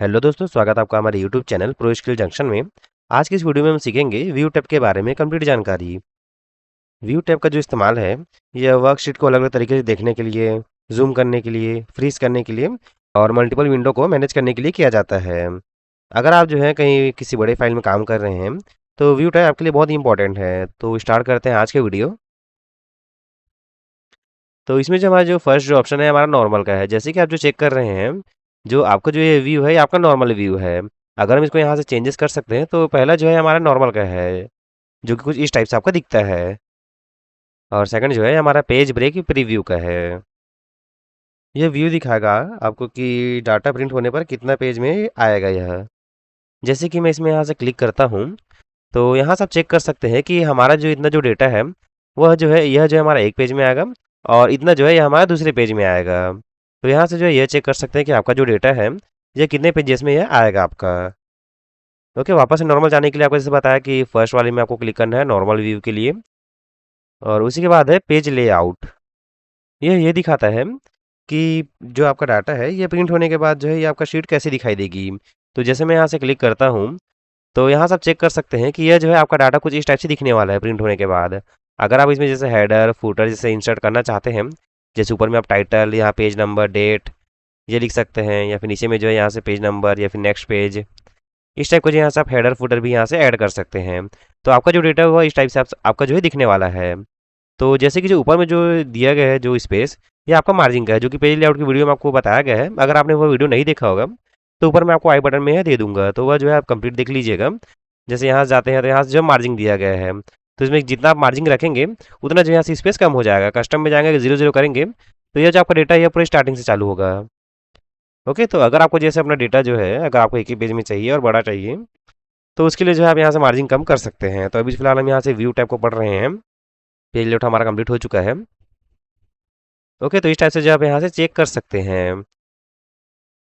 Hello दोस्तों, स्वागत है आपका हमारे YouTube channel pro skill junction में। आज की इस वीडियो में हम सीखेंगे व्यू टैब के बारे में कंप्लीट जानकारी। व्यू टैब का जो इस्तेमाल है, यह वर्कशीट को अलग अलग तरीके से देखने के लिए, जूम करने के लिए, फ्रीज करने के लिए और मल्टीपल विंडो को मैनेज करने के लिए किया जाता है। अगर आप जो है कहीं किसी बड़े फाइल में काम कर रहे हैं तो व्यू टैब आपके लिए बहुत ही इंपॉर्टेंट है। तो स्टार्ट करते हैं आज के वीडियो। तो इसमें जो हमारा जो फर्स्ट जो ऑप्शन है हमारा नॉर्मल का है। जैसे कि आप जो चेक कर रहे हैं, जो आपका जो ये व्यू है ये आपका नॉर्मल व्यू है। अगर हम इसको यहाँ से चेंजेस कर सकते हैं तो पहला जो है हमारा नॉर्मल का है, जो कि कुछ इस टाइप से आपका दिखता है। और सेकंड जो है हमारा पेज ब्रेक प्रीव्यू का है। ये व्यू दिखाएगा आपको कि डाटा प्रिंट होने पर कितना पेज में आएगा यह। जैसे कि मैं इसमें यहाँ से क्लिक करता हूँ तो यहाँ से आप चेक कर सकते हैं कि हमारा जो इतना जो डेटा है वह जो है यह जो है हमारा एक पेज में आएगा और इतना जो है यह हमारा दूसरे पेज में आएगा। तो यहाँ से जो है यह चेक कर सकते हैं कि आपका जो डेटा है ये कितने पेजेस में यह आएगा आपका। ओके, वापस से नॉर्मल जाने के लिए आपको जैसे बताया कि फर्स्ट वाले में आपको क्लिक करना है नॉर्मल व्यू के लिए। और उसी के बाद है पेज लेआउट। ये दिखाता है कि जो आपका डाटा है ये प्रिंट होने के बाद जो है ये आपका शीट कैसी दिखाई देगी। तो जैसे मैं यहाँ से क्लिक करता हूँ तो यहाँ से आप चेक कर सकते हैं कि यह जो है आपका डाटा कुछ इस टाइप से दिखने वाला है प्रिंट होने के बाद। अगर आप इसमें जैसे हेडर फुटर जैसे इंसर्ट करना चाहते हैं, जैसे ऊपर में आप टाइटल, यहाँ पेज नंबर, डेट ये लिख सकते हैं, या फिर नीचे में जो है यहाँ से पेज नंबर या फिर नेक्स्ट पेज, इस टाइप का जो यहाँ से आप हेडर फुटर भी यहाँ से ऐड कर सकते हैं। तो आपका जो डेटा हुआ इस टाइप से आपका जो है दिखने वाला है। तो जैसे कि जो ऊपर में जो दिया गया है जो स्पेस, ये आपका मार्जिन का है, जो कि पेज लेआउट की वीडियो में आपको बताया गया है। अगर आपने वो वीडियो नहीं देखा होगा तो ऊपर मैं आपको आई बटन में है दे दूंगा, तो वह जो है आप कंप्लीट देख लीजिएगा। जैसे यहाँ से जाते हैं तो यहाँ से जो मार्जिन दिया गया है, तो इसमें जितना आप मार्जिन रखेंगे उतना जो यहाँ से स्पेस कम हो जाएगा। कस्टम में जाएंगे जीरो जीरो करेंगे तो यह जो आपका डेटा है पूरे स्टार्टिंग से चालू होगा। ओके, तो अगर आपको जैसे अपना डेटा जो है अगर आपको एक ही पेज में चाहिए और बड़ा चाहिए तो उसके लिए जो है आप यहाँ से मार्जिन कम कर सकते हैं। तो अभी फिलहाल हम यहाँ से व्यू टैब को पढ़ रहे हैं। पेज लेआउट हमारा कंप्लीट हो चुका है। ओके, तो इस टाइप से जो आप यहाँ से चेक कर सकते हैं।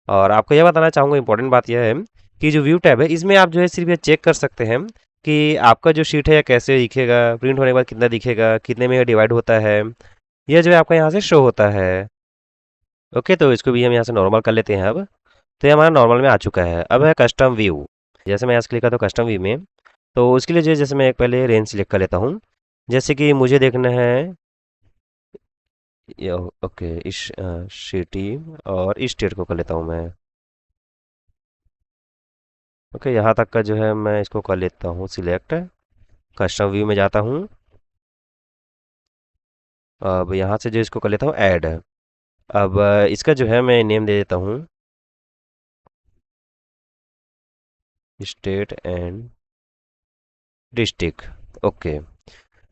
और आपको यह बताना चाहूँगा इंपॉर्टेंट बात यह है कि जो व्यू टैब है इसमें आप जो है सिर्फ ये चेक कर सकते हैं कि आपका जो शीट है कैसे दिखेगा, प्रिंट होने के बाद कितना दिखेगा, कितने में डिवाइड होता है, यह जो है आपका यहाँ से शो होता है। ओके, तो इसको भी हम यहाँ से नॉर्मल कर लेते हैं अब। तो ये हमारा नॉर्मल में आ चुका है। अब है कस्टम व्यू। जैसे मैं यहाँ से क्लिक करता हूँ कस्टम व्यू में, तो उसके लिए जो है जैसे मैं एक पहले रेंज सिलेक्ट कर लेता हूँ। जैसे कि मुझे देखना है ओके इस सिटी और इस स्टेट को कर लेता हूँ मैं। ओके, यहाँ तक का जो है मैं इसको कर लेता हूँ सिलेक्ट। कस्टम व्यू में जाता हूँ। अब यहाँ से जो इसको कर लेता हूँ ऐड। अब इसका जो है मैं नेम दे देता हूँ स्टेट एंड डिस्ट्रिक्ट। ओके,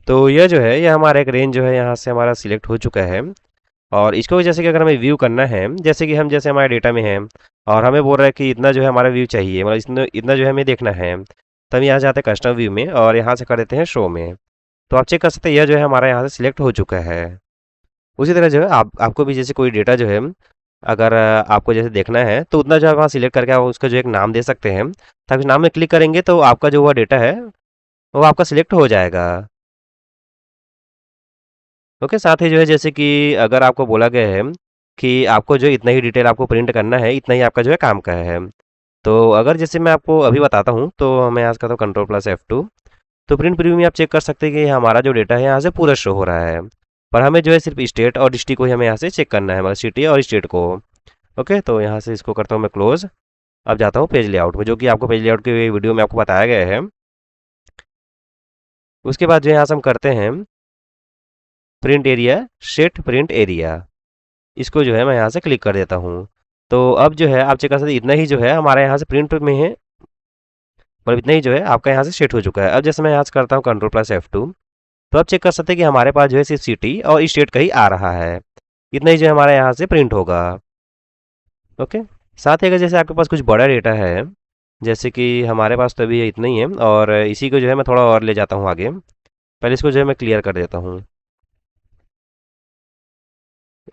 तो यह जो है ये हमारा एक रेंज जो है यहाँ से हमारा सिलेक्ट हो चुका है। और इसको जैसे कि अगर हमें व्यू करना है, जैसे कि हम जैसे हमारे डेटा में है और हमें बोल रहा है कि इतना जो है हमारा व्यू चाहिए, मतलब इतना इतना जो है हमें देखना है, तो हम यहाँ जाते हैं कस्टम व्यू में और यहाँ से कर देते हैं शो में। तो आप चेक कर सकते हैं यह जो है हमारा यहाँ से सिलेक्ट हो चुका है। उसी तरह जो है आपको भी जैसे कोई डेटा जो है अगर आपको जैसे देखना है तो उतना जो है वहाँ सिलेक्ट करके आप उसका जो एक नाम दे सकते हैं, ताकि नाम में क्लिक करेंगे तो आपका जो हुआ डेटा है वो आपका सिलेक्ट हो जाएगा। ओके, साथ ही जो है जैसे कि अगर आपको बोला गया है कि आपको जो इतना ही डिटेल आपको प्रिंट करना है, इतना ही आपका जो है काम का है। तो अगर जैसे मैं आपको अभी बताता हूँ तो मैं आज करता हूँ कंट्रोल प्लस F2। तो प्रिंट प्रीव्यू में आप चेक कर सकते हैं कि हमारा जो डेटा है यहाँ से पूरा शो हो रहा है। पर हमें जो है सिर्फ स्टेट और डिस्ट्रिक्ट को ही हमें यहाँ से चेक करना है, मतलब सिटी और स्टेट को। ओके, तो यहाँ से इसको करता हूँ मैं क्लोज। अब जाता हूँ पेज लेआउट में, जो कि आपको पेज लेआउट के वीडियो में आपको बताया गया है। उसके बाद जो यहाँ से हम करते हैं print area, set print area. इसको जो है मैं यहाँ से क्लिक कर देता हूँ। तो अब जो है आप चेक कर सकते हैं इतना ही जो है हमारे यहाँ से प्रिंट में है, मतलब इतना ही जो है आपका यहाँ से सेट हो चुका है। अब जैसे मैं यहाँ से करता हूँ कंट्रोल प्लस F2, तो आप चेक कर सकते हैं कि हमारे पास जो है सिर्फ सिटी और स्टेट का ही आ रहा है। इतना ही जो है हमारे यहाँ से प्रिंट होगा। ओके, साथ ही अगर जैसे आपके पास कुछ बड़ा डेटा है, जैसे कि हमारे पास तो अभी ये इतना ही है और इसी को जो है मैं थोड़ा और ले जाता हूँ आगे। पहले इसको जो है मैं क्लियर कर देता हूँ।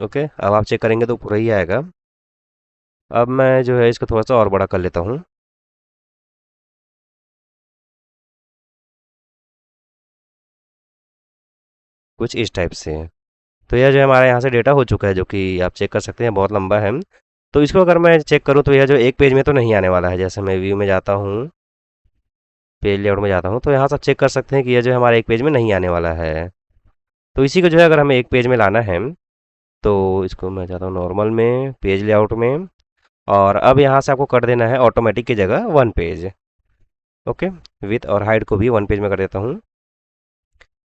ओके, अब आप चेक करेंगे तो पूरा ही आएगा। अब मैं जो है इसको थोड़ा सा और बड़ा कर लेता हूँ। कुछ इस टाइप से। तो यह जो है हमारे यहाँ से डेटा हो चुका है, जो कि आप चेक कर सकते हैं बहुत लंबा है। तो इसको अगर मैं चेक करूँ तो यह जो एक पेज में तो नहीं आने वाला है। जैसे मैं व्यू में जाता हूँ, पेज लेआउट में जाता हूँ, तो यहाँ से आप चेक कर सकते हैं कि यह जो है हमारे एक पेज में नहीं आने वाला है। तो इसी को जो है अगर हमें एक पेज में लाना है, तो इसको मैं चाहता हूँ नॉर्मल में, पेज लेआउट में, और अब यहाँ से आपको कर देना है ऑटोमेटिक की जगह वन पेज। ओके, विथ और हाइट को भी वन पेज में कर देता हूँ।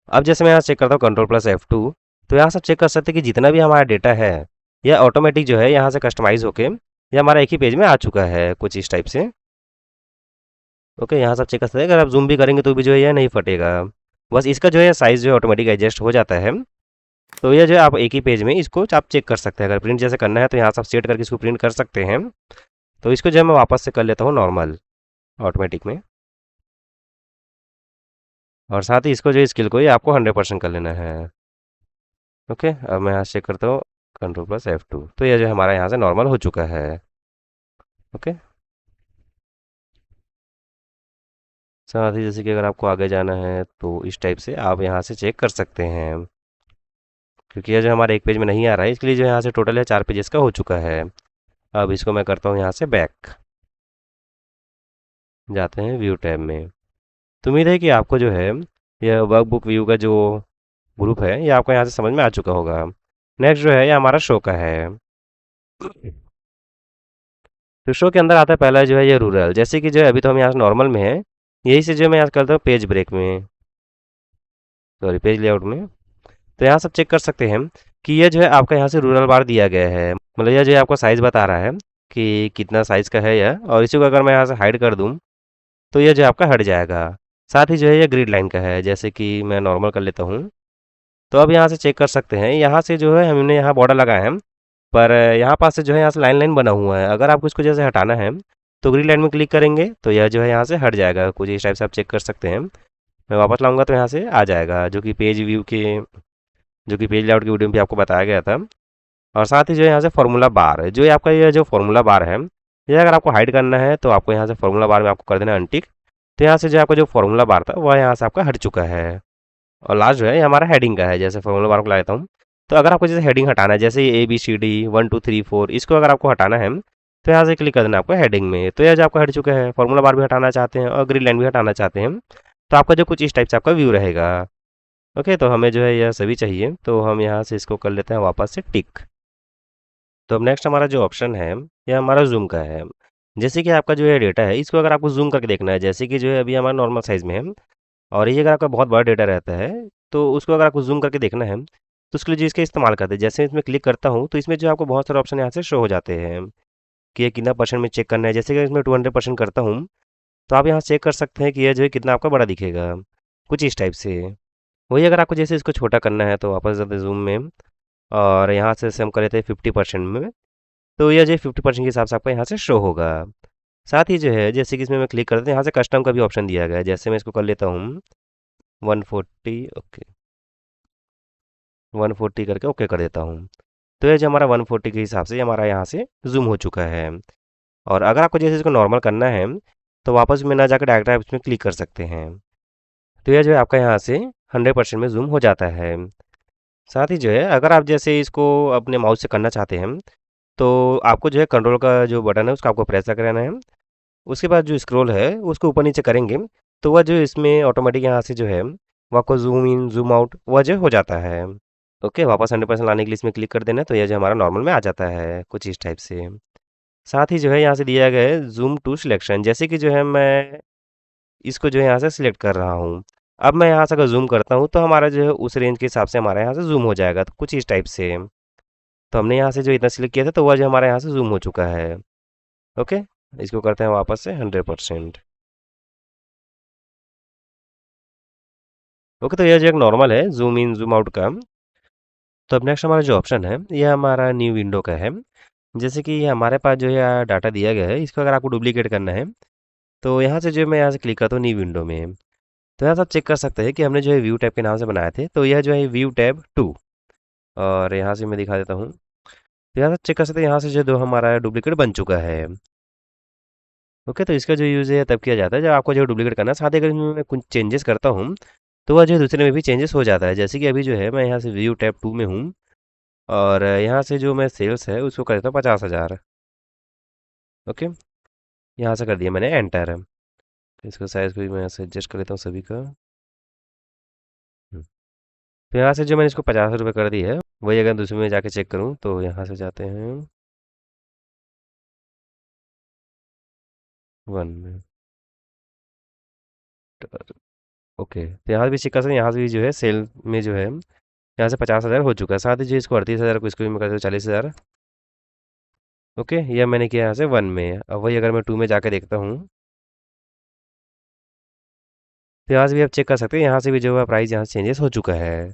अब जैसे मैं यहाँ चेक करता हूँ Ctrl+F2, तो यहाँ से चेक कर सकते हैं कि जितना भी हमारा डेटा है यह ऑटोमेटिक जो है यहाँ से कस्टमाइज होके ये हमारा एक ही पेज में आ चुका है कुछ इस टाइप से। ओके, यहाँ से आप चेक कर सकते हैं, अगर आप जूम भी करेंगे तो भी जो है यह नहीं फटेगा। बस इसका जो है साइज़ जो है ऑटोमेटिक एडजस्ट हो जाता है। तो ये जो है आप एक ही पेज में इसको आप चेक कर सकते हैं। अगर प्रिंट जैसे करना है तो यहाँ से आप सेट करके इसको प्रिंट कर सकते हैं। तो इसको जो है मैं वापस से कर लेता हूँ नॉर्मल ऑटोमेटिक में, और साथ ही इसको जो स्किल को ये आपको 100% कर लेना है। ओके, अब मैं यहाँ से चेक करता हूँ Ctrl+F2, तो ये जो है हमारा यहाँ से नॉर्मल हो चुका है। ओके, साथ ही जैसे कि अगर आपको आगे जाना है तो इस टाइप से आप यहाँ से चेक कर सकते हैं। क्योंकि ये जो हमारे एक पेज में नहीं आ रहा है, इसके लिए जो यहाँ से टोटल है 4 पेजेस का हो चुका है। अब इसको मैं करता हूँ यहाँ से बैक, जाते हैं व्यू टैब में। तो उम्मीद है कि आपको जो है यह वर्कबुक व्यू का जो ग्रुप है ये आपको यहाँ से समझ में आ चुका होगा। नेक्स्ट जो है ये हमारा शो का है। तो शो के अंदर आता है पहला जो है ये रूरल। जैसे कि जो है अभी तो हम यहाँ नॉर्मल में है, यही से जो मैं यहाँ करता हूँ पेज ब्रेक में, सॉरी पेज लेआउट में। तो यहाँ सब चेक कर सकते हैं कि ये जो है आपका यहाँ से रूरल बार दिया गया है। मतलब यह जो है आपको साइज़ बता रहा है कि कितना साइज़ का है यह, और इसी को अगर मैं यहाँ से हाइड कर दूँ तो ये जो है आपका हट जाएगा। साथ ही जो है ये ग्रिड लाइन का है, जैसे कि मैं नॉर्मल कर लेता हूँ। तो अब यहाँ से चेक कर सकते हैं, यहाँ से जो है हमने यहाँ बॉर्डर लगाया है, पर यहाँ पास से जो है यहाँ से लाइन लाइन बना हुआ है। अगर आपको इसको जैसे हटाना है तो ग्रीन लाइन में क्लिक करेंगे तो यह जो है यहाँ से हट जाएगा। कुछ इस टाइप से आप चेक कर सकते हैं। मैं वापस लाऊंगा तो यहाँ से आ जाएगा, जो कि पेज लेआउट की वीडियो में भी आपको बताया गया था। और साथ ही जो है यहाँ से फार्मूला बार, जो ये आपका ये जो फार्मूला बार है, ये अगर आपको हाइड करना है तो आपको यहाँ से फार्मूला बार में आपको कर देना अनटिक। तो यहाँ से जो आपका जो फार्मूला बार था वह यहाँ से आपका हट चुका है। और लास्ट जो है ये हमारा हेडिंग का है। जैसे फार्मूला बार को ला लेता हूँ, तो अगर आपको जैसे हेडिंग हटाना है, जैसे ABCD 1 2 3 4, इसको अगर आपको हटाना है तो यहाँ से क्लिक कर देना आपको हेडिंग में। तो यह जो आपका हट चुका है, फार्मूला बार भी हटाना चाहते हैं और ग्रीन लाइन भी हटाना चाहते हैं, तो आपका जो कुछ इस टाइप से आपका व्यू रहेगा। ओके, तो हमें जो है यह सभी चाहिए, तो हम यहाँ से इसको कर लेते हैं वापस से टिक। तो अब नेक्स्ट हमारा जो ऑप्शन है यह हमारा जूम का है। जैसे कि आपका जो है डेटा है इसको अगर आपको जूम करके देखना है, जैसे कि जो है अभी हमारा नॉर्मल साइज़ में है, और ये अगर आपका बहुत बड़ा डेटा रहता है तो उसको अगर आपको जूम करके देखना है तो उसके लिए जो इसका इस्तेमाल करते हैं, जैसे इसमें क्लिक करता हूँ तो इसमें जो आपको बहुत सारे ऑप्शन यहाँ से शो हो जाते हैं कि ये कितना परसेंट में चेक करना है। जैसे कि इसमें 200% करता हूँ तो आप यहाँ चेक कर सकते हैं कि ये जो है कितना आपका बड़ा दिखेगा, कुछ इस टाइप से। वही अगर आपको जैसे इसको छोटा करना है तो वापस जाते हैं जूम में, और यहाँ से हम कर लेते हैं 50% में। तो ये जो 50% के हिसाब से आपका यहाँ से शो होगा। साथ ही जो है जैसे कि इसमें मैं क्लिक करते हैं, यहाँ से कस्टम का भी ऑप्शन दिया गया है। जैसे मैं इसको कर लेता हूँ 140, ओके 140 करके ओके कर देता हूँ। तो ये जो हमारा 140 के हिसाब से हमारा यहाँ से जूम हो चुका है। और अगर आपको जैसे इसको नॉर्मल करना है तो वापस में ना जाकर डायरेक्ट आप इसमें क्लिक कर सकते हैं। तो यह जो है आपका यहाँ से 100% में जूम हो जाता है। साथ ही जो है अगर आप जैसे इसको अपने माउस से करना चाहते हैं तो आपको जो है कंट्रोल का जो बटन है उसका आपको प्रेस करना है। उसके बाद जो स्क्रॉल है उसको ऊपर नीचे करेंगे तो वह जो इसमें ऑटोमेटिक यहाँ से जो है वो आपको जूम इन जूम आउट वह जो हो जाता है। ओके, वापस 100% लाने के लिए इसमें क्लिक कर देना है तो यह जो हमारा नॉर्मल में आ जाता है कुछ इस टाइप से। साथ ही जो है यहाँ से दिया गया है जूम टू सिलेक्शन। जैसे कि जो है मैं इसको जो है यहाँ से सिलेक्ट कर रहा हूँ, अब मैं यहाँ से अगर जूम करता हूँ तो हमारा जो है उस रेंज के हिसाब से हमारा यहाँ से जूम हो जाएगा, तो कुछ इस टाइप से। तो हमने यहाँ से जो इतना सिलेक्ट किया था तो वह जो हमारा यहाँ से जूम हो चुका है। ओके, इसको करते हैं वापस से 100%। ओके, तो यह जो एक नॉर्मल है जूम इन जूम आउट का। तो अब नेक्स्ट हमारा जो ऑप्शन है यह हमारा न्यू विंडो का है। जैसे कि ये हमारे पास जो है डाटा दिया गया है, इसको अगर आपको डुप्लीकेट करना है तो यहाँ से जो मैं यहाँ से क्लिक करता हूँ न्यू विंडो में। तो यहाँ से आप चेक कर सकते हैं कि हमने जो है व्यू टैब के नाम से बनाए थे, तो यह जो है व्यू टैब 2। और यहाँ से मैं दिखा देता हूँ, तो यहाँ से चेक कर सकते हैं यहाँ से जो हमारा डुप्लीकेट बन चुका है। ओके, तो इसका जो यूज़ है तब किया जाता है जब आपको जो डुप्लीकेट करना है। साथ ही अगर इसमें मैं कुछ चेंजेस करता हूँ तो वह जो है दूसरे में भी चेंजेस हो जाता है। जैसे कि अभी जो है मैं यहाँ से व्यू टैब 2 में हूँ, और यहाँ से जो मैं सेल्स है उसको कर देता हूँ 50,000। ओके, यहाँ से कर दिया मैंने एंटर। इसका साइज़ भी मैं यहाँ से एडजस्ट कर लेता हूँ सभी का। तो यहाँ से जो मैंने इसको 50 रुपये कर दी है, वही अगर दूसरे में जाके चेक करूँ तो यहाँ से जाते हैं 1 में। ओके, तो यहाँ भी चेक कर सकते हैं, यहाँ से भी जो है सेल में जो है यहाँ से 50,000 हो चुका है। साथ ही जो इसको 38,000 को इसको भी मैं कर दूँ 40,000। ओके, यह मैंने किया यहाँ से 1 में। अब वही अगर मैं 2 में जाके देखता हूँ तो यहाँ से भी आप चेक कर सकते हैं, यहाँ से भी जो है प्राइस यहाँ से चेंजेस हो चुका है।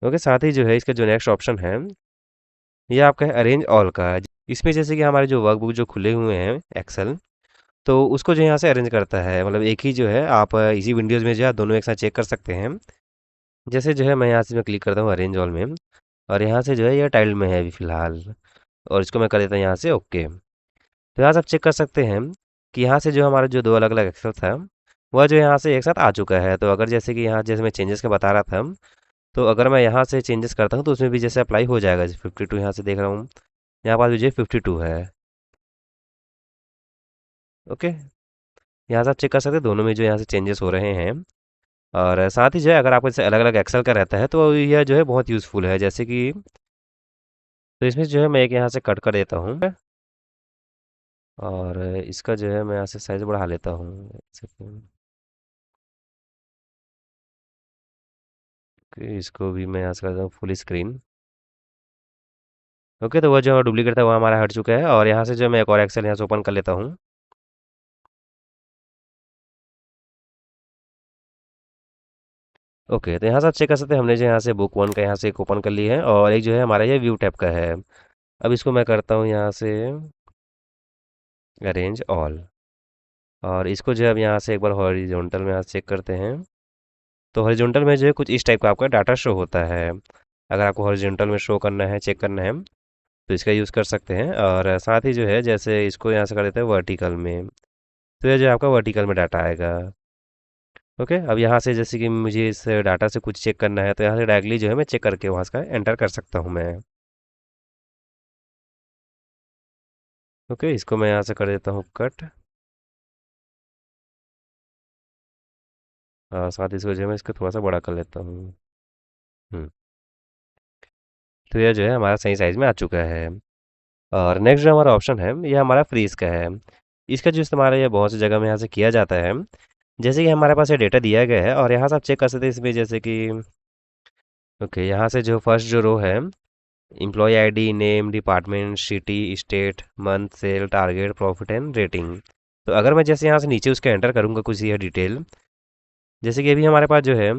ओके, साथ ही जो है इसका जो नेक्स्ट ऑप्शन है ये आपका है अरेंज ऑल का। इसमें जैसे कि हमारे जो वर्कबुक जो खुले हुए हैं एक्सेल, तो उसको जो यहाँ से अरेंज करता है, मतलब एक ही जो है आप इसी विंडोज़ में जो है दोनों एक साथ चेक कर सकते हैं। जैसे जो है मैं यहाँ से मैं क्लिक करता हूँ अरेंज ऑल में, और यहाँ से जो है ये टाइल्ड में है अभी फ़िलहाल, और इसको मैं कर देता हूँ यहाँ से ओके। तो यहाँ से आप चेक कर सकते हैं कि यहाँ से जो हमारा जो दो अलग अलग एक्सेल था वह जो यहाँ से एक साथ आ चुका है। तो अगर जैसे कि यहाँ जैसे मैं चेंजेस का बता रहा था, तो अगर मैं यहाँ से चेंजेस करता हूँ तो उसमें भी जैसे अप्लाई हो जाएगा। जैसे 52 यहाँ से देख रहा हूँ, यहाँ पास मुझे 52 है। ओके, यहाँ से आप चेक कर सकते हैं दोनों में जो यहाँ से चेंजेस हो रहे हैं। और साथ ही जो है अगर आपको जैसे अलग अलग एक्सेल का रहता है तो यह जो है बहुत यूज़फुल है। जैसे कि तो इसमें जो है मैं एक यहाँ से कट कर देता हूँ, और इसका जो है मैं यहाँ से साइज़ बढ़ा लेता हूँ। एक सेकंड, कि इसको भी मैं यहाँ से करता हूँ फुल स्क्रीन। ओके, तो वह जो डुप्लीकेट था वो हमारा हट चुका है, और यहाँ से जो मैं एक और एक्सेल यहाँ से ओपन कर लेता हूँ। ओके, तो यहाँ से आप चेक कर सकते हैं हमने जो यहाँ से बुक वन का यहाँ से एक ओपन कर लिया है, और एक जो है हमारा ये व्यू टैब का है। अब इसको मैं करता हूँ यहाँ से अरेंज ऑल, और इसको जो है अब यहाँ से एक बार हॉरिजॉन्टल में यहाँ से चेक करते हैं। तो हॉरिजॉन्टल में जो है कुछ इस टाइप का आपका डाटा शो होता है। अगर आपको हॉरिजॉन्टल में शो करना है, चेक करना है, तो इसका यूज़ कर सकते हैं। और साथ ही जो है जैसे इसको यहाँ से कर देते हैं वर्टिकल में, तो ये जो है आपका वर्टिकल में डाटा आएगा। ओके, अब यहाँ से जैसे कि मुझे इस डाटा से कुछ चेक करना है, तो यहाँ से डायरेक्टली जो है मैं चेक करके वहाँ का एंटर कर सकता हूँ मैं। ओके, इसको मैं यहाँ से कर देता हूँ कट, और साथ ही इसको जो है मैं इसको थोड़ा सा बड़ा कर लेता हूँ। हम्म, तो यह जो है हमारा सही साइज़ में आ चुका है। और नेक्स्ट जो हमारा ऑप्शन है ये हमारा फ्रीज का है। इसका जो इस्तेमाल है ये बहुत सी जगह में यहाँ से किया जाता है। जैसे कि हमारे पास ये डेटा दिया गया है, और यहाँ से आप चेक कर सकते हैं इसमें जैसे कि ओके, यहाँ से जो फर्स्ट जो रो है, employ ID, name, department, city, state, month, sale, target, profit and rating. तो अगर मैं जैसे यहाँ से नीचे उसके एंटर करूँगा कुछ यह डिटेल, जैसे कि अभी हमारे पास जो है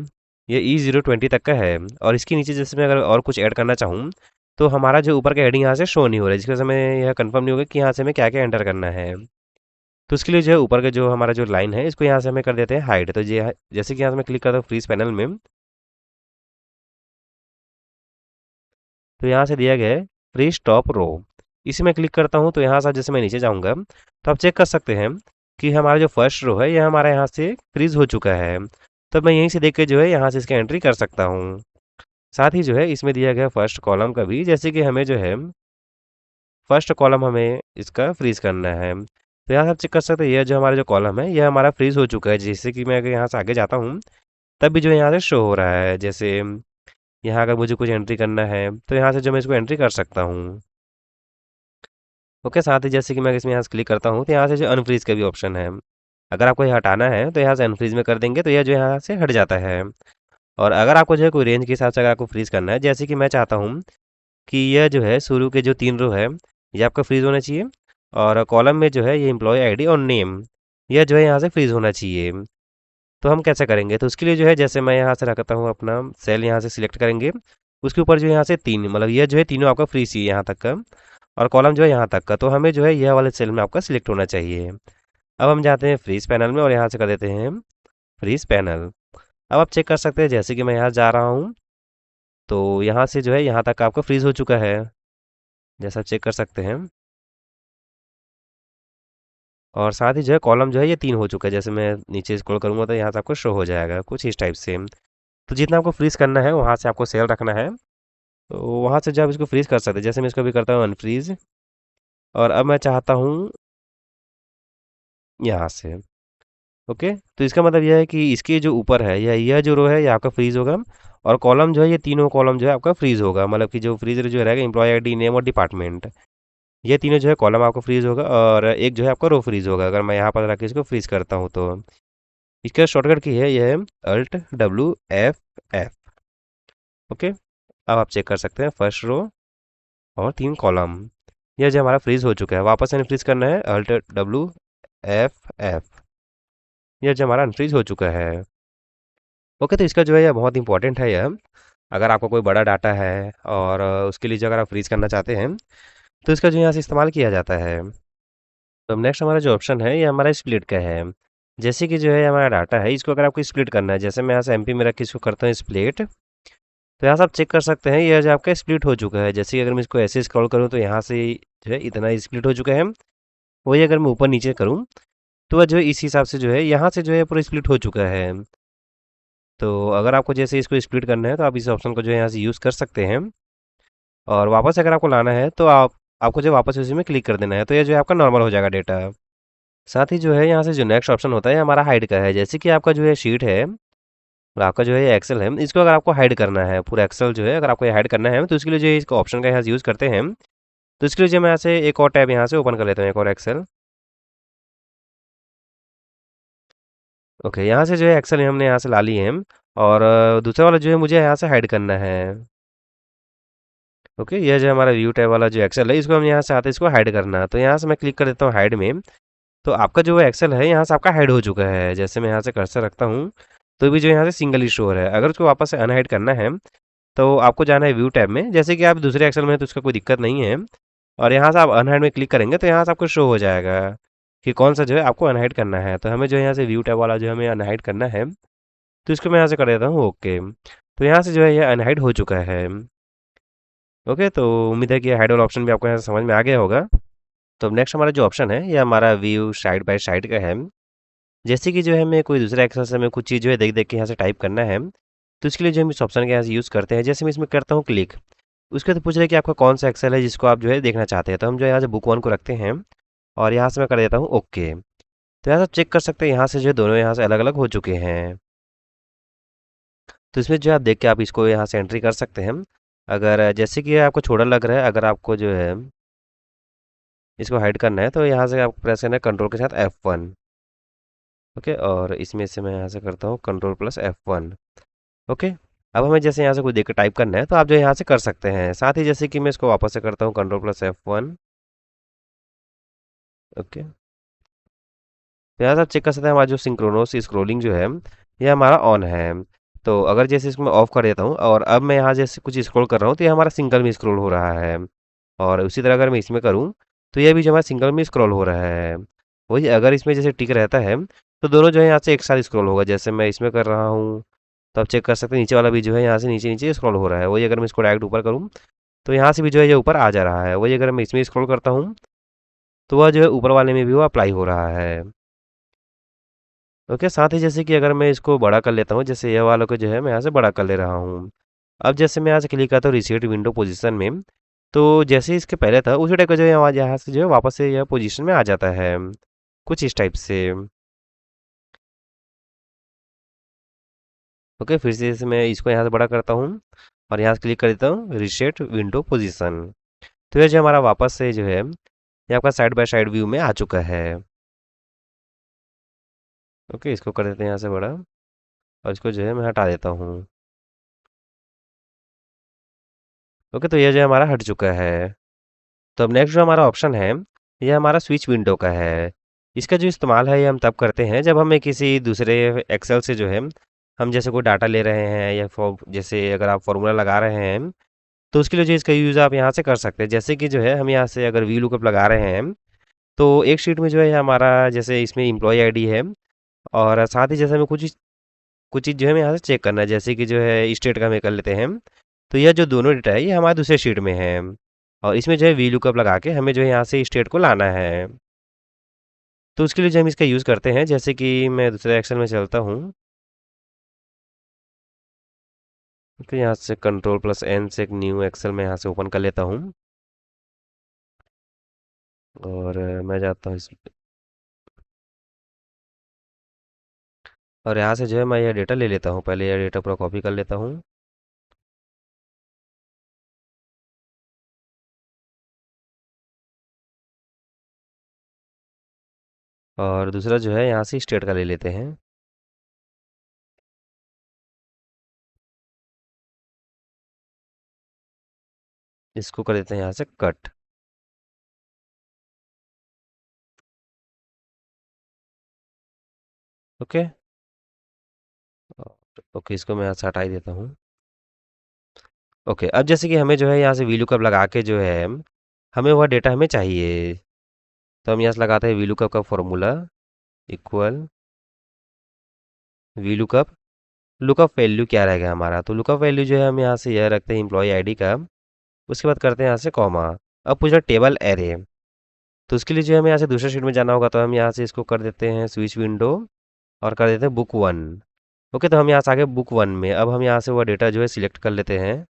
ये E020 तक का है, और इसके नीचे जैसे मैं अगर और कुछ ऐड करना चाहूँ तो हमारा जो ऊपर का हेडिंग यहाँ से शो नहीं हो रहा है, जिसकी वजह से मैं यह कंफर्म नहीं होगा कि यहाँ से हमें क्या क्या एंटर करना है। तो उसके लिए जो है ऊपर का जो हमारा जो लाइन है इसको यहाँ से हमें कर देते हैं हाइड। तो ये जैसे कि यहाँ से मैं क्लिक करता हूँ फ्रीज पैनल में, तो यहाँ से दिया गया है फ्री स्टॉप रो। इसी में क्लिक करता हूँ तो यहाँ से जैसे मैं नीचे जाऊँगा तो आप चेक कर सकते हैं कि हमारा जो फर्स्ट रो है यह हमारा यहाँ से फ्रीज हो चुका है। तो मैं यहीं से देख के जो है यहाँ से इसका एंट्री कर सकता हूँ। साथ ही जो है इसमें दिया गया फर्स्ट कॉलम का भी, जैसे कि हमें जो है फर्स्ट कॉलम हमें इसका फ्रीज करना है। तो यहाँ से आप चेक कर सकते हैं यह जो हमारा जो कॉलम है यह हमारा फ्रीज हो चुका है। जैसे कि मैं अगर यहाँ से आगे जाता हूँ तब भी जो है यहाँ से शो हो रहा है। जैसे यहाँ अगर मुझे कुछ एंट्री करना है तो यहाँ से जो मैं इसको एंट्री कर सकता हूँ। ओके, साथ ही जैसे कि मैं इसमें यहाँ से क्लिक करता हूँ तो यहाँ से जो अनफ्रीज का भी ऑप्शन है, अगर आपको ये हटाना है तो यहाँ से अनफ्रीज में कर देंगे तो यह जो है यहाँ से हट जाता है। और अगर आपको जो है कोई रेंज के हिसाब से अगर आपको फ्रीज करना है, जैसे कि मैं चाहता हूँ कि यह जो है शुरू के जो 3 रो है ये आपका फ्रीज होना चाहिए, और कॉलम में जो है ये एम्प्लॉय आईडी और नेम यह जो है यहाँ से फ्रीज होना चाहिए। तो हम कैसे करेंगे, तो उसके लिए जो है जैसे मैं यहाँ से रखता हूँ अपना सेल, यहाँ से सिलेक्ट करेंगे, उसके ऊपर जो है यहाँ से 3 मतलब यह जो है तीनों आपका फ्री चाहिए यहाँ तक का, और कॉलम जो है यहाँ तक का। तो हमें जो है यह वाले सेल में आपका सिलेक्ट होना चाहिए। अब हम जाते हैं फ्रीज पैनल में और यहाँ से कर देते हैं फ्रीज पैनल। अब आप चेक कर सकते हैं जैसे कि मैं यहाँ जा रहा हूँ तो यहाँ से जो है यहाँ तक आपका फ्रीज हो चुका है, जैसा आप चेक कर सकते हैं। और साथ ही जो है कॉलम जो है ये 3 हो चुका है। जैसे मैं नीचे स्क्रॉल करूँगा तो यहाँ से आपको शो हो जाएगा कुछ इस टाइप से। तो जितना आपको फ्रीज करना है वहाँ से आपको सेल रखना है, तो वहाँ से जो आप इसको फ्रीज कर सकते हैं। जैसे मैं इसको भी करता हूँ अनफ्रीज, और अब मैं चाहता हूँ यहाँ से। ओके, तो इसका मतलब यह है कि इसके जो ऊपर है यह जो रो है ये आपका फ्रीज होगा, और कॉलम जो है ये तीनों कॉलम जो है आपका फ्रीज होगा, मतलब कि जो फ्रीज जो रहेगा एम्प्लॉय आईडी, नेम और डिपार्टमेंट, ये तीनों जो है कॉलम आपको फ्रीज होगा, और एक जो है आपका रो फ्रीज होगा अगर मैं यहाँ पर रख के इसको फ्रीज करता हूँ तो। इसका शॉर्टकट की है यह है Alt+W+F। ओके, अब आप चेक कर सकते हैं फर्स्ट रो और 3 कॉलम, यह जो हमारा फ्रीज हो चुका है। वापस से फ्रीज करना है Alt+W+F, यह जो हमारा अनफ्रीज हो चुका है। ओके, तो इसका जो है यह बहुत इंपॉर्टेंट है यह, अगर आपका कोई बड़ा डाटा है और उसके लिए जो अगर आप फ्रीज करना चाहते हैं तो इसका जो यहाँ से इस्तेमाल किया जाता है। तो नेक्स्ट हमारा जो ऑप्शन है ये हमारा स्प्लिट का है। जैसे कि जो है हमारा डाटा है इसको अगर आपको स्प्लिट करना है, जैसे मैं यहाँ से एमपी में रख के इसको करता हूँ स्प्लिट, तो यहाँ से आप चेक कर सकते हैं ये जो आपका स्प्लिट हो चुका है। जैसे कि अगर मैं इसको ऐसे स्क्रॉल करूँ तो यहाँ से जो है इतना स्प्लिट हो चुका है। वही अगर मैं ऊपर नीचे करूँ तो वह जो है इस हिसाब से जो है यहाँ से जो है पूरा स्प्लिट हो चुका है। तो अगर आपको जैसे इसको स्प्लिट करना है तो आप इस ऑप्शन को जो है यहाँ से यूज़ कर सकते हैं, और वापस अगर आपको लाना है तो आपको जो वापस उसी में क्लिक कर देना है, तो ये जो है आपका नॉर्मल हो जाएगा डेटा। साथ ही जो है यहाँ से जो नेक्स्ट ऑप्शन होता है हमारा हाइड का है। जैसे कि आपका जो है शीट है, आपका जो है ये एक्सेल है, इसको अगर आपको हाइड करना है पूरा एक्सेल जो है, अगर आपको ये हाइड करना है तो इसके लिए जो है इसको ऑप्शन का यहाँ से यूज़ करते हैं। तो इसके लिए जो मैं यहाँ से एक और टैब यहाँ से ओपन कर लेता हूँ, एक और एक्सेल। ओके, यहाँ से जो है एक्सेल हमने यहाँ से ला ली है, और दूसरा वाला जो है मुझे यहाँ से हाइड करना है। ओके, यह जो हमारा व्यू टैब वाला जो एक्सेल है इसको हम यहाँ से आते हैं इसको हाइड करना है, तो यहाँ से मैं क्लिक कर देता हूँ हाइड में। तो आपका जो एक्सेल है यहाँ से आपका हाइड हो चुका है। जैसे मैं यहाँ से कर्सर रखता हूँ तो भी जो यहाँ से सिंगल ही शो है। अगर उसको वापस से अनहाइड करना है तो आपको जाना है व्यू टैब में। जैसे कि आप दूसरे एक्सेल में हैं तो उसका कोई दिक्कत नहीं है, और यहाँ से आप अनहाइड में क्लिक करेंगे तो यहाँ से आपको शो हो जाएगा कि कौन सा जो है आपको अनहाइड करना है। तो हमें जो है यहाँ से व्यू टैब वाला जो हमें अनहाइड करना है, तो इसको मैं यहाँ से कर देता हूँ ओके। तो यहाँ से जो है ये अनहाइड हो चुका है। ओके, तो उम्मीद है कि हाइड वाला ऑप्शन भी आपको यहाँ से समझ में आ गया होगा। तो नेक्स्ट हमारा जो ऑप्शन है ये हमारा व्यू साइड बाय साइड का है। जैसे कि जो है हमें कोई दूसरा एक्सेल से हमें कुछ चीज़ जो है देख देख के यहाँ से टाइप करना है, तो इसके लिए जो हम इस ऑप्शन के यहाँ से यूज़ करते हैं। जैसे मैं इसमें करता हूँ क्लिक, उसके बाद पूछ रहा है कि आपका कौन सा एक्सेल है जिसको आप जो है देखना चाहते हैं, तो हम जो है यहाँ से बुक वन को रखते हैं, और यहाँ से मैं कर देता हूँ ओके। तो यहाँ से आप चेक कर सकते हैं यहाँ से जो है दोनों यहाँ से अलग अलग हो चुके हैं। तो इसमें जो है आप देख के आप इसको यहाँ से एंट्री कर सकते हैं। अगर जैसे कि आपको छोटा लग रहा है, अगर आपको जो है इसको हाइड करना है तो यहाँ से आपको प्रेस करना है कंट्रोल के साथ F1। ओके, और इसमें से मैं यहाँ से करता हूँ कंट्रोल+F1। ओके, अब हमें जैसे यहाँ से कोई देख के टाइप करना है तो आप जो यहाँ से कर सकते हैं। साथ ही जैसे कि मैं इसको वापस से करता हूँ कंट्रोल+F1। ओके, तो यहाँ से आप चेक कर सकते हैं हमारा जो सिंक्रोनस स्क्रोलिंग जो है ये हमारा ऑन है। तो अगर जैसे इसको मैं ऑफ कर देता हूँ और अब मैं यहाँ जैसे कुछ स्क्रॉल कर रहा हूँ तो ये हमारा सिंगल में स्क्रॉल हो रहा है, और उसी तरह अगर मैं इसमें करूँ तो ये भी जो हमारा सिंगल में स्क्रॉल हो रहा है। वही अगर इसमें जैसे टिक रहता है तो दोनों जो है यहाँ से एक साथ स्क्रॉल होगा। जैसे मैं इसमें कर रहा हूँ तो आप चेक कर सकते हैं नीचे वाला भी जो है यहाँ से नीचे नीचे स्क्रॉल हो रहा है। वही अगर मैं इसको डायरेक्ट ऊपर करूँ तो यहाँ से भी जो है ये ऊपर आ जा रहा है। वही अगर मैं इसमें स्क्रॉल करता हूँ तो वह जो है ऊपर वाले में भी वो अप्लाई हो रहा है। ओके, साथ ही जैसे कि अगर मैं इसको बड़ा कर लेता हूँ, जैसे ये वालों को जो है मैं यहाँ से बड़ा कर ले रहा हूँ। अब जैसे मैं यहाँ से क्लिक करता हूँ रिसेट विंडो पोजीशन में, तो जैसे ही इसके पहले था उसी टाइप का जो है आवाज यहाँ से जो है वापस से यह पोजीशन में आ जाता है, कुछ इस टाइप से। ओके, फिर से जैसे मैं इसको यहाँ से बड़ा करता हूँ और यहाँ से क्लिक कर देता हूँ रिसेट विंडो पोजीशन, तो ये जो हमारा वापस से जो है ये आपका साइड बाय साइड व्यू में आ चुका है। ओके, इसको कर देते हैं यहाँ से बड़ा, और इसको जो है मैं हटा देता हूँ। ओके, तो ये जो हमारा हट चुका है। तो अब नेक्स्ट जो हमारा ऑप्शन है ये हमारा स्विच विंडो का है। इसका जो इस्तेमाल है ये हम तब करते हैं जब हमें किसी दूसरे एक्सेल से जो है हम जैसे कोई डाटा ले रहे हैं, या जैसे अगर आप फॉर्मूला लगा रहे हैं तो उसके लिए जो इसका यूज़ आप यहाँ से कर सकते हैं। जैसे कि जो है हम यहाँ से अगर वी लुकअप लगा रहे हैं तो एक शीट में जो है हमारा जैसे इसमें एम्प्लॉय आईडी है, और साथ ही जैसे हमें कुछ चीज़ जो है हमें यहाँ से चेक करना है। जैसे कि जो है स्टेट का हमें कर लेते हैं, तो यह जो दोनों डेटा है ये हमारे दूसरे शीट में है, और इसमें जो है वी लुकअप लगा के हमें जो है यहाँ से स्टेट को लाना है। तो उसके लिए जो हम इसका यूज़ करते हैं, जैसे कि मैं दूसरे एक्सेल में चलता हूँ, तो यहाँ से कंट्रोल+N से एक न्यू एक्सेल में यहाँ से ओपन कर लेता हूँ। और मैं जाता हूँ इस, और यहाँ से जो है मैं यह डेटा ले लेता हूँ, पहले यह डेटा पूरा कॉपी कर लेता हूँ। और दूसरा जो है यहाँ से स्टेट का ले लेते हैं। इसको कर देते हैं यहाँ से कट। ओके। ओके, इसको मैं यहाँ से हटा ही देता हूँ। ओके, अब जैसे कि हमें जो है यहाँ से VLOOKUP लगा के जो है हमें वह डेटा हमें चाहिए, तो हम यहाँ से लगाते हैं VLOOKUP का formula equal VLOOKUP। Lookup value क्या रहेगा हमारा, तो लुकअप वैल्यू जो है हम यहाँ से यह रखते हैं एम्प्लॉय आईडी का। उसके बाद करते हैं यहाँ से कॉमा। अब पूछ रहा टेबल एरे, तो उसके लिए जो है हमें यहाँ से दूसरे शीट में जाना होगा, तो हम यहाँ से इसको कर देते हैं स्विच विंडो और कर देते हैं बुक वन। ओके, तो हम यहाँ से आगे बुक वन में, अब हम यहाँ से वो डेटा जो है सिलेक्ट कर लेते हैं।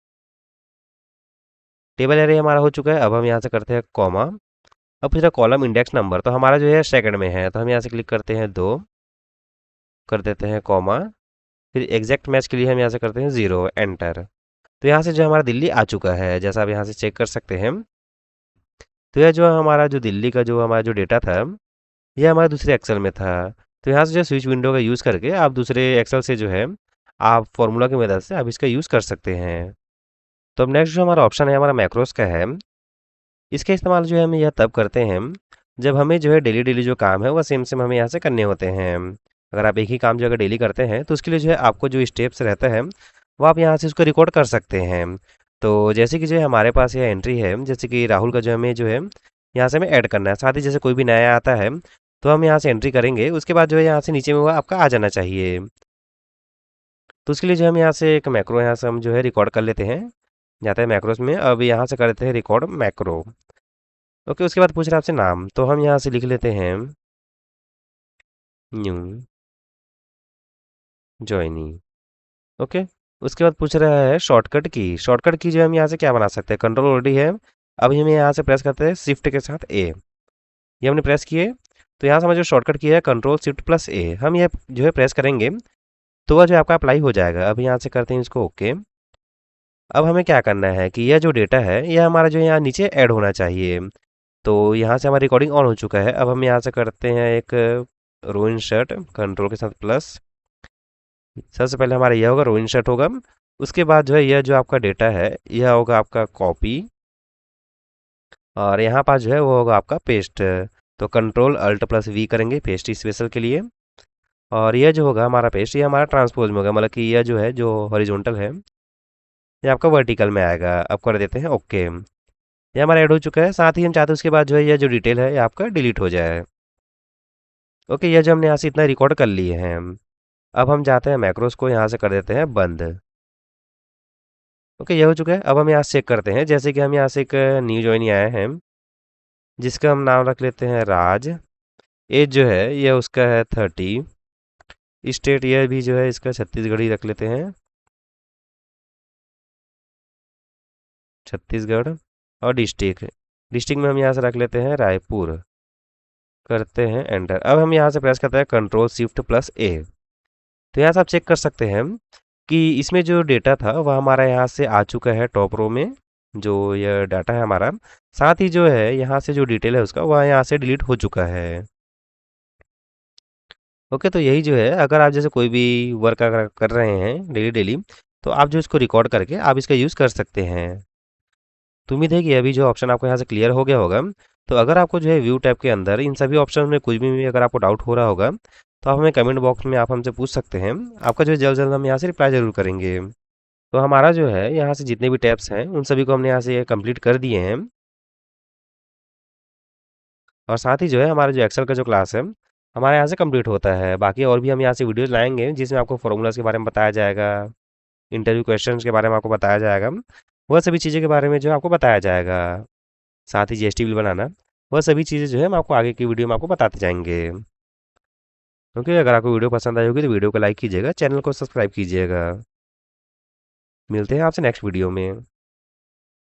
टेबल एरे हमारा हो चुका है, अब हम यहाँ से करते हैं कॉमा। अब पूछ रहा कॉलम इंडेक्स नंबर, तो हमारा जो है सेकंड में है, तो हम यहाँ से क्लिक करते हैं दो, कर देते हैं कॉमा। फिर एग्जैक्ट मैच के लिए हम यहाँ से करते हैं ज़ीरो, एंटर। तो यहाँ से जो हमारा दिल्ली आ चुका है, जैसा आप यहाँ से चेक कर सकते हैं। तो यह जो हमारा जो दिल्ली का जो हमारा जो डेटा था, यह हमारे दूसरे एक्सेल में था। तो यहाँ से जो स्विच विंडो का यूज़ करके आप दूसरे एक्सेल से जो है आप फॉर्मूला की मदद से आप इसका यूज़ कर सकते हैं। तो अब नेक्स्ट जो हमारा ऑप्शन है हमारा मैक्रोस का है। इसका इस्तेमाल जो है हम यह तब करते हैं जब हमें जो है डेली डेली जो काम है वह सेम सेम हमें यहाँ से करने होते हैं। अगर आप एक ही काम जो अगर डेली करते हैं तो उसके लिए जो है आपको जो स्टेप्स रहता है वो आप यहाँ से उसको रिकॉर्ड कर सकते हैं। तो जैसे कि जो है हमारे पास यह एंट्री है, जैसे कि राहुल का जो हमें जो है यहाँ से हमें ऐड करना है, साथ ही जैसे कोई भी नया आता है तो हम यहाँ से एंट्री करेंगे, उसके बाद जो है यहाँ से नीचे में वो आपका आ जाना चाहिए। तो उसके लिए जो हम यहाँ से एक मैक्रो यहाँ से हम जो है रिकॉर्ड कर लेते हैं, जाता है मैक्रोस में। अब यहाँ से कर लेते हैं रिकॉर्ड मैक्रो। ओके, उसके बाद पूछ रहा है आपसे नाम, तो हम यहाँ से लिख लेते हैं न्यू जॉइनी। ओके, उसके बाद पूछ रहा है शॉर्टकट की। शॉर्टकट की जो है हम यहाँ से क्या बना सकते हैं, कंट्रोल ऑलरेडी है। अब हमें यहाँ से प्रेस करते हैं शिफ्ट के साथ ए, ये हमने प्रेस किए। तो यहाँ से हमारा जो शॉर्टकट की है कंट्रोल शिफ्ट प्लस ए, हम ये जो है प्रेस करेंगे तो वह जो आपका अप्लाई हो जाएगा। अब यहाँ से करते हैं इसको ओके। अब हमें क्या करना है कि यह जो डेटा है यह हमारा जो है यहाँ नीचे ऐड होना चाहिए। तो यहाँ से हमारा रिकॉर्डिंग ऑन हो चुका है। अब हम यहाँ से करते हैं एक रो इंसर्ट कंट्रोल के साथ प्लस। सबसे पहले हमारा यह होगा रो इंसर्ट होगा। उसके बाद जो है यह जो आपका डेटा है यह होगा आपका कॉपी, और यहाँ पास जो है वो होगा आपका पेस्ट। तो कंट्रोल अल्ट प्लस वी करेंगे पेस्ट स्पेशल के लिए। और यह जो होगा हमारा पेस्ट ये हमारा ट्रांसपोज में होगा, मतलब कि यह जो है जो हॉरिजॉन्टल है ये आपका वर्टिकल में आएगा। अब कर देते हैं ओके, ये हमारा ऐड हो चुका है। साथ ही हम चाहते हैं उसके बाद जो है यह जो डिटेल है ये आपका डिलीट हो जाए। ओके, यह जो हमने यहाँ से इतना रिकॉर्ड कर लिए हैं, अब हम जाते हैं मैक्रोस को यहाँ से कर देते हैं बंद। ओके, ये हो चुका है। अब हम यहाँ से चेक करते हैं, जैसे कि हम यहाँ से एक न्यू ज्वाइन आए हैं जिसका हम नाम रख लेते हैं राज। एज जो है ये उसका है 30। स्टेट यह भी जो है इसका छत्तीसगढ़ ही रख लेते हैं, छत्तीसगढ़। और डिस्ट्रिक्ट, डिस्ट्रिक्ट में हम यहाँ से रख लेते हैं रायपुर, करते हैं एंटर। अब हम यहाँ से प्रेस करते हैं कंट्रोल शिफ्ट प्लस ए। तो यहाँ से आप चेक कर सकते हैं कि इसमें जो डेटा था वह हमारा यहाँ से आ चुका है टॉप रो में, जो यह डाटा है हमारा। साथ ही जो है यहाँ से जो डिटेल है उसका वह यहाँ से डिलीट हो चुका है। ओके, तो यही जो है अगर आप जैसे कोई भी वर्क अगर कर रहे हैं डेली डेली, तो आप जो इसको रिकॉर्ड करके आप इसका यूज़ कर सकते हैं। तो उम्मीद है कि अभी जो ऑप्शन आपको यहाँ से क्लियर हो गया होगा। तो अगर आपको जो है व्यू टैब के अंदर इन सभी ऑप्शन में कुछ भी अगर आपको डाउट हो रहा होगा तो आप हमें कमेंट बॉक्स में आप हमसे पूछ सकते हैं। आपका जो है जल्द जल्द हम यहाँ से रिप्लाई ज़रूर करेंगे। तो हमारा जो है यहाँ से जितने भी टैब्स हैं उन सभी को हमने यहाँ से कंप्लीट कर दिए हैं। और साथ ही जो है हमारा जो एक्सेल का जो क्लास है हमारे यहाँ से कंप्लीट होता है। बाकी और भी हम यहाँ से वीडियोज़ लाएँगे जिसमें आपको फ़ॉर्मूलाज़ के बारे में बताया जाएगा, इंटरव्यू क्वेश्चंस के बारे में आपको बताया जाएगा, वह सभी चीज़ों के बारे में जो है आपको बताया जाएगा। साथ ही जीएसटी बिल बनाना, वह सभी चीज़ें जो है हम आपको आगे की वीडियो में आपको बताते जाएँगे। क्योंकि अगर आपको वीडियो पसंद आई होगी तो वीडियो को लाइक कीजिएगा, चैनल को सब्सक्राइब कीजिएगा। मिलते हैं आपसे नेक्स्ट वीडियो में।